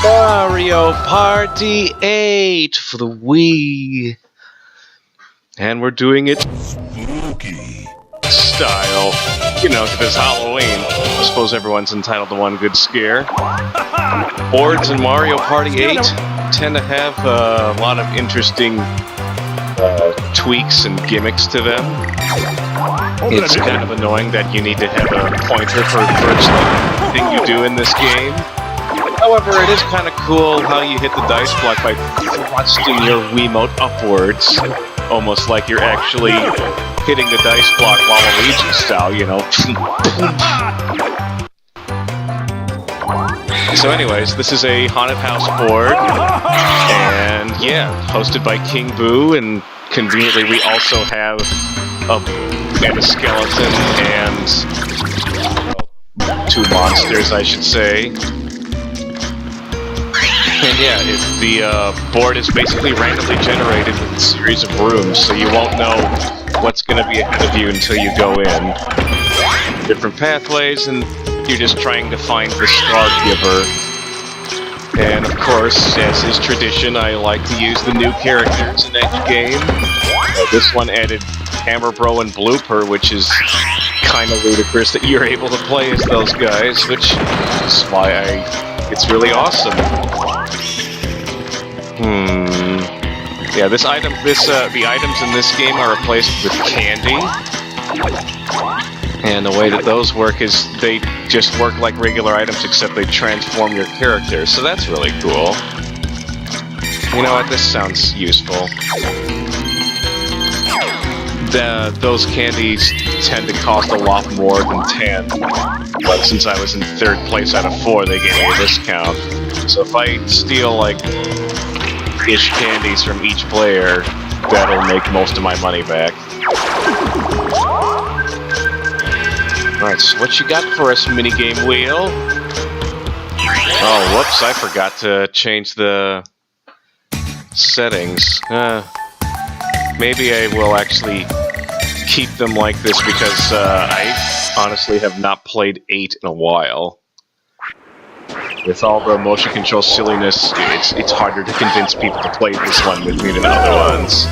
Mario Party 8 for the Wii. And we're doing it spooky style. You know, because it's Halloween. I suppose everyone's entitled to one good scare. Boards in Mario Party 8 tend to have a lot of interesting tweaks and gimmicks to them. It's kind of annoying that you need to have a pointer for virtually everything you do in this game. However, it is kind of cool how you hit the dice block by thrusting your Wiimote upwards, almost like you're actually hitting the dice block Waluigi style, you know. So anyways, this is a haunted house board, and yeah, hosted by King Boo, and conveniently we also have a skeleton and two monsters, I should say. And yeah, the board is basically randomly generated with a series of rooms, so you won't know what's going to be ahead of you until you go in. Different pathways, and you're just trying to find the Star Giver. And of course, as is tradition, I like to use the new characters in each game. This one added Hammer Bro and Blooper, which is kind of ludicrous that you're able to play as those guys, which is why it's really awesome. Yeah, the items in this game are replaced with candy. And the way that those work is they just work like regular items, except they transform your character, so that's really cool. You know what, this sounds useful. Those candies tend to cost a lot more than 10, but since I was in 3rd place out of 4, they gave me a discount. So if I steal, like, ish candies from each player, that'll make most of my money back. Alright, so what you got for us, minigame wheel? Oh, whoops, I forgot to change the settings. Maybe I will actually keep them like this because I honestly have not played 8 in a while. With all the motion control silliness, it's harder to convince people to play this one with me than other ones.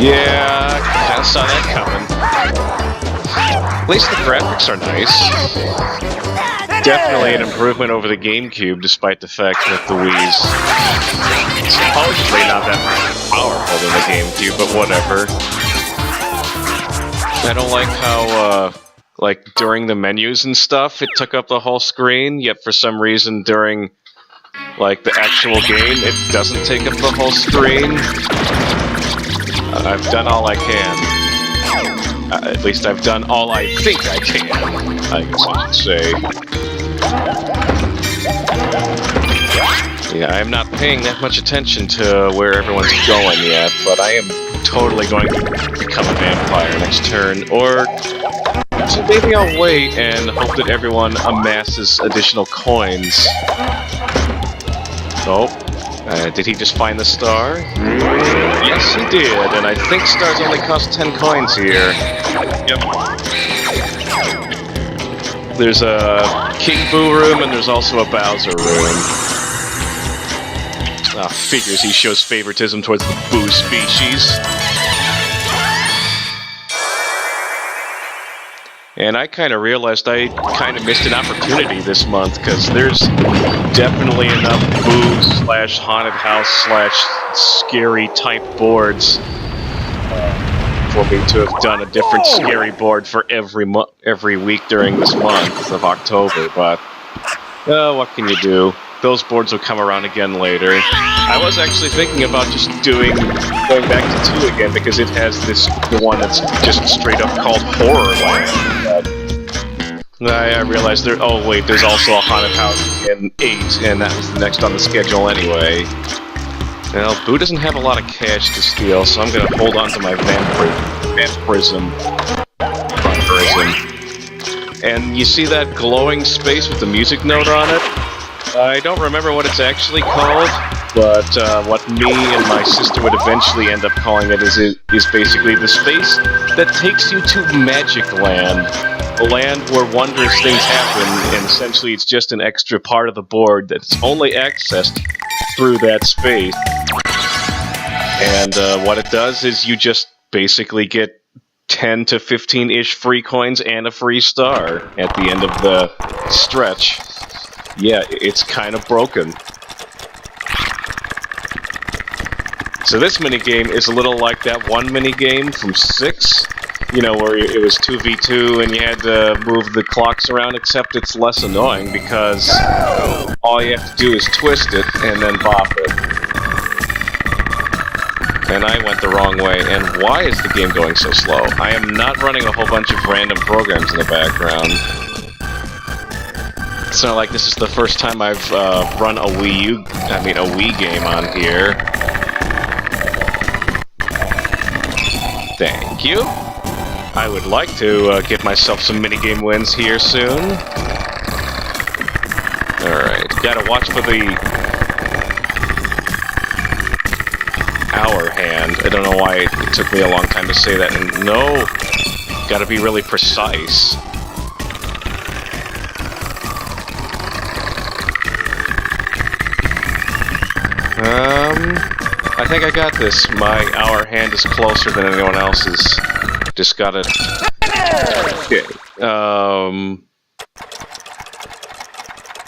Yeah, I kinda saw that coming. At least the graphics are nice. Definitely an improvement over the GameCube, despite the fact that the Wii's supposedly not that powerful than the GameCube, but whatever. I don't like how, like, during the menus and stuff, it took up the whole screen, yet for some reason during, like, the actual game, it doesn't take up the whole screen. I've done all I can. At least I've done all I think I can, I guess I should say. Yeah, I'm not paying that much attention to where everyone's going yet, but I am totally going to become a vampire next turn, or so maybe I'll wait and hope that everyone amasses additional coins. Oh, did he just find the star? Yes, he did, and I think stars only cost 10 coins here. Yep. There's a King Boo room, and there's also a Bowser room. Ah, figures he shows favoritism towards the Boo species. And I kind of realized I kind of missed an opportunity this month, because there's definitely enough Boo/haunted house/scary type boards for me to have done a different scary board for every week during this month of October, but what can you do? Those boards will come around again later. I was actually thinking about just going back to 2 again, because it has the one that's just straight up called Horrorland. I realized oh wait, there's also a haunted house in 8, and that was the next on the schedule anyway. Well, Boo doesn't have a lot of cash to steal, so I'm gonna hold on to my vampirism. And you see that glowing space with the music note on it? I don't remember what it's actually called, But what me and my sister would eventually end up calling it is basically the space that takes you to Magic Land. A land where wondrous things happen, and essentially it's just an extra part of the board that's only accessed through that space. And what it does is you just basically get 10 to 15-ish free coins and a free star at the end of the stretch. Yeah, it's kind of broken. So this minigame is a little like that one minigame from 6, you know, where it was 2v2 and you had to move the clocks around, except it's less annoying because all you have to do is twist it and then bop it. And I went the wrong way, and why is the game going so slow? I am not running a whole bunch of random programs in the background. It's not like this is the first time I've run a Wii game on here. Thank you. I would like to get myself some minigame wins here soon. Alright, gotta watch for the hour hand. I don't know why it took me a long time to say that. And no, gotta be really precise. I think I got this. My hour hand is closer than anyone else's. Just gotta... Okay.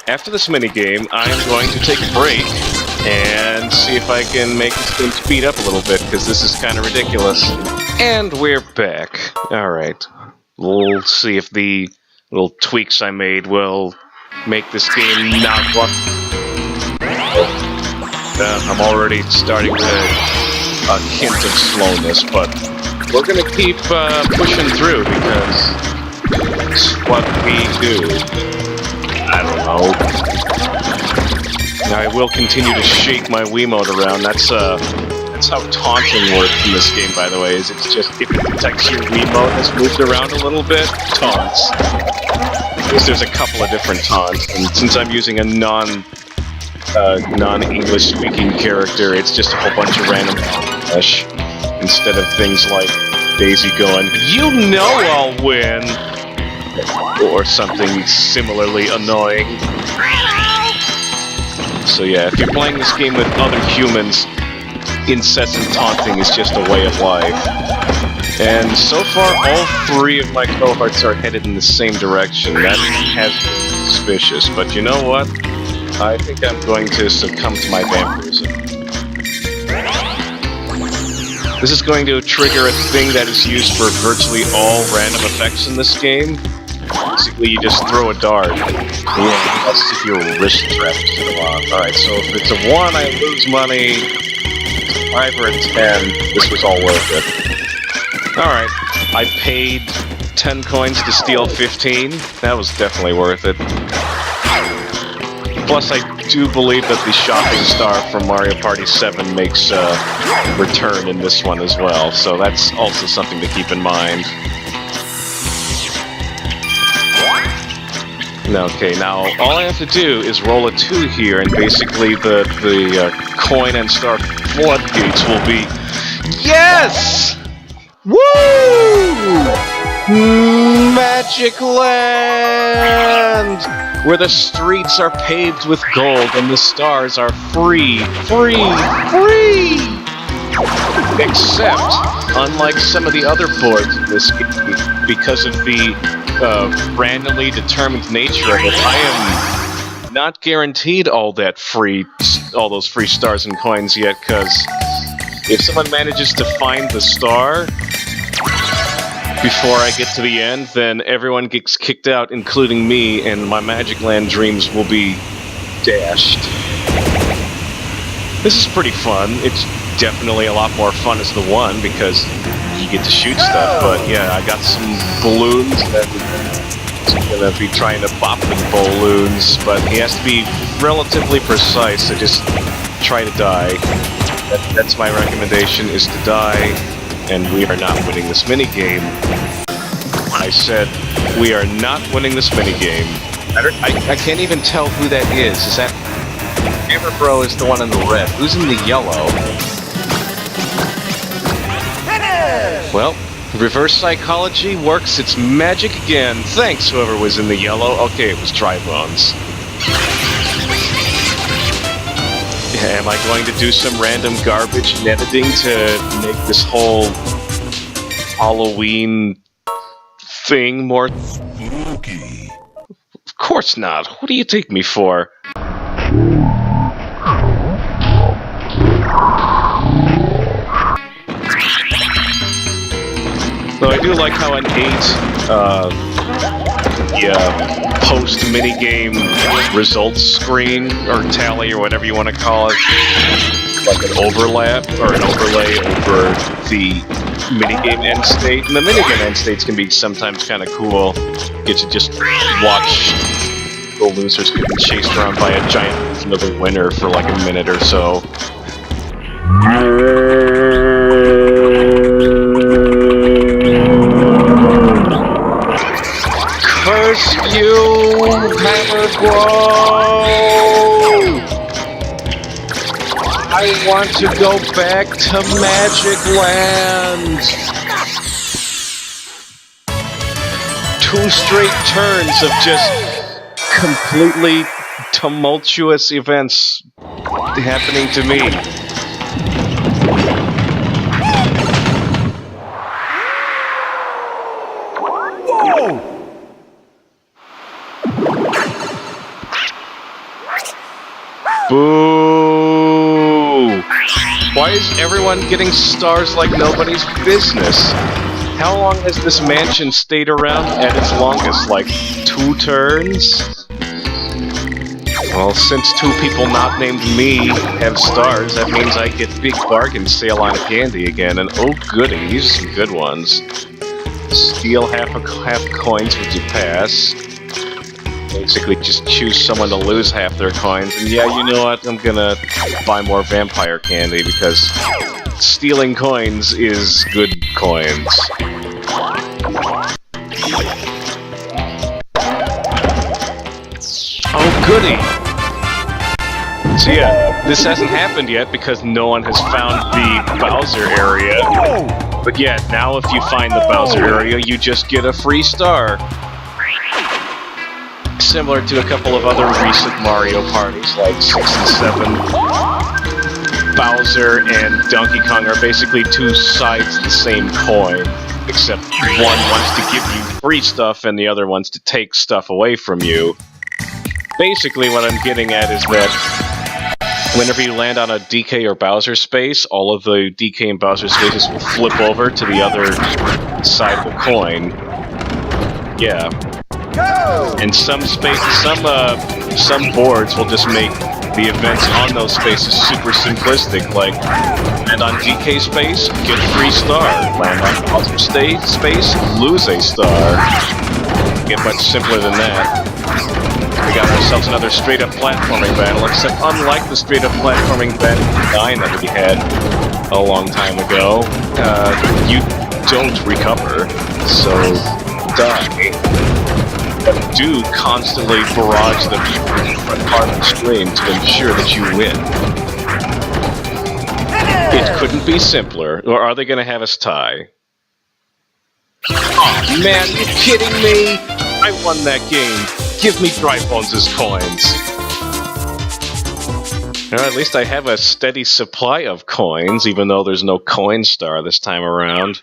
After this minigame, I am going to take a break and see if I can make this game speed up a little bit, because this is kind of ridiculous. And we're back. Alright. We'll see if the little tweaks I made will make this game not work. I'm already starting with a hint of slowness, but we're gonna keep pushing through because it's what we do. I don't know. I will continue to shake my Wiimote around. That's how taunting works in this game, by the way. Is it's just if it detects your Wiimote has moved around a little bit, taunts. There's a couple of different taunts, and since I'm using a non-English speaking character, it's just a whole bunch of random English instead of things like Daisy going, "You know I'll win," or something similarly annoying. So yeah, if you're playing this game with other humans, incessant taunting is just a way of life. And so far, all 3 of my cohorts are headed in the same direction. That has been suspicious, but you know what? I think I'm going to succumb to my vampirism. This is going to trigger a thing that is used for virtually all random effects in this game. Basically, you just throw a dart. Yeah, that's if your wrist strap is still on. Alright, so if it's a 1, I lose money. 5 or a 10, this was all worth it. Alright, I paid 10 coins to steal 15. That was definitely worth it. Plus, I do believe that the shopping star from Mario Party 7 makes a return in this one as well, so that's also something to keep in mind. Okay, now all I have to do is roll a 2 here, and basically the coin and star floodgates will be... Yes! Woo! Magic Land! Where the streets are paved with gold and the stars are free! Free! Free! Except, unlike some of the other boards in this game, because of the randomly determined nature of it, I am not guaranteed all those free stars and coins yet, because if someone manages to find the star before I get to the end, then everyone gets kicked out, including me, and my Magic Land dreams will be dashed. This is pretty fun. It's definitely a lot more fun as the 1 because you get to shoot stuff, but yeah, I got some balloons that I'm gonna be trying to bop the balloons, but he has to be relatively precise, so just try to die. That's my recommendation, is to die. And we are not winning this minigame. I said, we are not winning this minigame. I can't even tell who that is. Is that Hammer Bro is the one in the red. Who's in the yellow? Well, reverse psychology works its magic again. Thanks, whoever was in the yellow. Okay, it was Dry Bones. Am I going to do some random garbage and editing to make this whole Halloween thing more spooky? Of course not. What do you take me for? Though I do like how an 8 post minigame results screen or tally or whatever you want to call it, like an overlap or an overlay over the minigame end state. And the minigame end states can be sometimes kind of cool. Get to just watch the losers getting chased around by a giant into the winner for like a minute or so. Curse you, Hammer Bro! I want to go back to Magic Land! 2 straight turns of just completely tumultuous events happening to me. Boo! Why is everyone getting stars like nobody's business? How long has this mansion stayed around at its longest? Like 2 turns? Well, since 2 people not named me have stars, that means I get big bargain sale on candy again, and oh goody, these are some good ones. Steal half coins with your pass. Basically just choose someone to lose half their coins, and yeah, you know what, I'm gonna buy more vampire candy because stealing coins is good coins. Oh goody! So yeah, this hasn't happened yet because no one has found the Bowser area. But yeah, now if you find the Bowser area, you just get a free star. Similar to a couple of other recent Mario parties like 6 and 7. Bowser and Donkey Kong are basically 2 sides of the same coin, except one wants to give you free stuff and the other wants to take stuff away from you. Basically what I'm getting at is that whenever you land on a DK or Bowser space, all of the DK and Bowser spaces will flip over to the other side of the coin. Yeah. And some spaces, some boards will just make the events on those spaces super simplistic, like land on DK space, get free star. Land on Bowser space, lose a star. Get much simpler than that. We got ourselves another straight-up platforming battle, except unlike the straight-up platforming battle that we had a long time ago, you don't recover, so die. But do constantly barrage the front part of the screen to ensure that you win. It couldn't be simpler, or are they going to have us tie? Oh man, you kidding me? I won that game. Give me Dry Bones' coins. Well, at least I have a steady supply of coins, even though there's no coin star this time around.